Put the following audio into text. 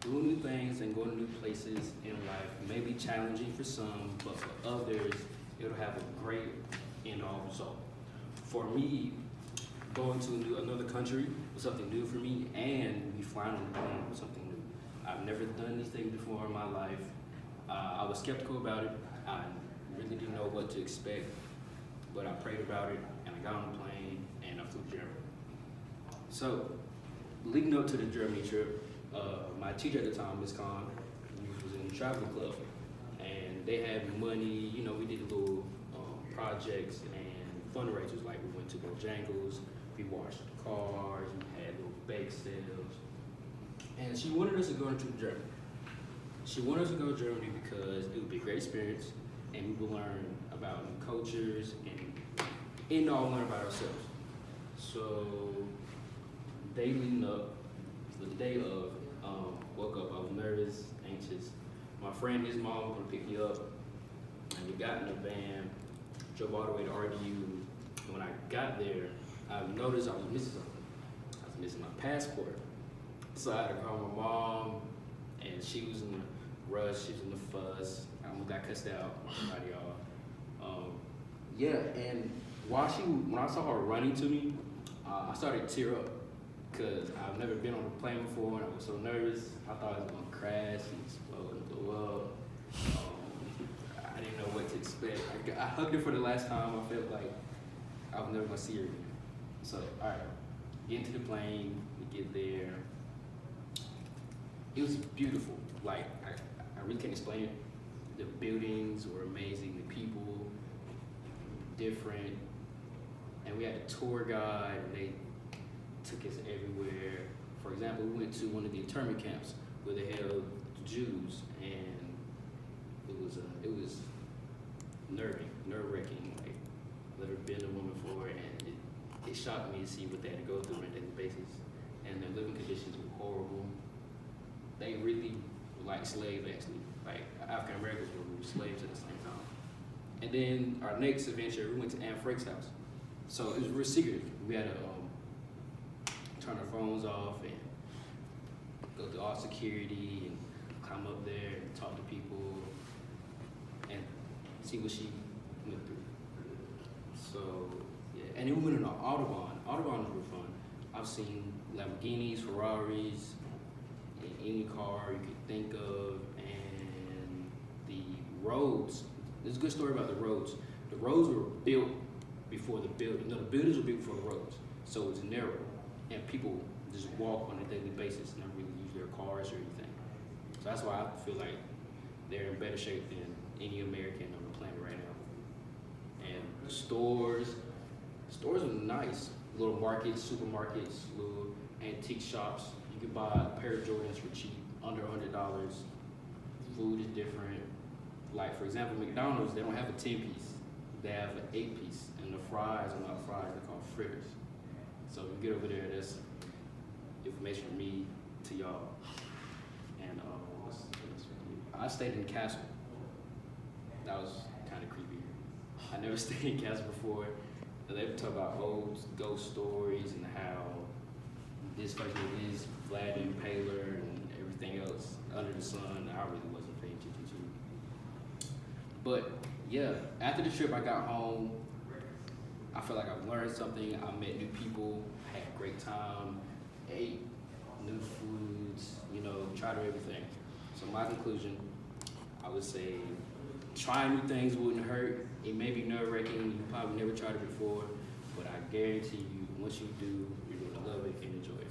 doing new things and going to new places in life may be challenging for some, but for others, it'll have a great end all result. For me, going to another country was something new for me, and we flying on the plane was something new. I've never done anything before in my life. I was skeptical about it. I really didn't know what to expect, but I prayed about it, and I got on the plane, and I flew to Germany. So, leading up to the Germany trip, my teacher at the time, Miss Khan, was in the travel club, and they had money. You know, we did little projects and fundraisers. Like we went to Bojangles, we washed cars, we had little bake sales, and she wanted us to go to Germany. She wanted us to go to Germany because it would be a great experience, and we would learn about new cultures and all learn about ourselves. So, day leading up, the day of, woke up, I was nervous, anxious. My friend, his mom, was gonna pick me up, and we got in the van, drove all the way to RDU. And when I got there, I noticed I was missing something. I was missing my passport. So I had to call my mom, and she was in the rush, she was in the fuss. I almost got cussed out by everybody, y'all. Yeah, and when I saw her running to me, I started to tear up because I've never been on a plane before, and I was so nervous. I thought I was gonna crash and explode and blow up. I didn't know what to expect. I hugged her for the last time. I felt like I was never gonna see her again. So, all right, get into the plane, we get there. It was beautiful. Like, I really can't explain it. The buildings were amazing, the people, different. And we had a tour guide, and they took us everywhere. For example, we went to one of the internment camps where they held Jews, and it was nerve-wracking. Like, I've never been a woman before, and it shocked me to see what they had to go through on a daily basis. And their living conditions were horrible. They really were like slaves, actually. Like, African Americans were slaves at the same time. And then our next adventure, we went to Anne Frank's house. So it was real secretive. We had to turn our phones off and go through all security and climb up there and talk to people and see what she went through. So, yeah, and then we went on an Autobahn. Autobahn was real fun. I've seen Lamborghinis, Ferraris, any car you could think of, and the roads. There's a good story about the roads. The roads were built before the building. No, the buildings were built before the roads, so it's narrow, and people just walk on a daily basis and don't really use their cars or anything. So that's why I feel like they're in better shape than any American on the planet right now. And the stores are nice. Little markets, supermarkets, little antique shops. You could buy a pair of Jordans for cheap, under $100. Food is different. Like, for example, McDonald's, they don't have a 10-piece. They have an 8-piece. And the fries are not fries, they're called fritters. So if you get over there, that's information from me to y'all. And what's I stayed in the castle. That was kind of creepy. I never stayed in castle before. They talk about old ghost stories and how this person is Vlad and Impaler and everything else under the sun. I really wasn't paying attention to. But yeah, after the trip, I got home. I felt like I learned something. I met new people, had a great time, ate new foods, tried everything. So my conclusion, I would say, trying new things wouldn't hurt. It may be nerve-wracking. You probably never tried it before, but I guarantee you, once you do, you're gonna love it and enjoy it.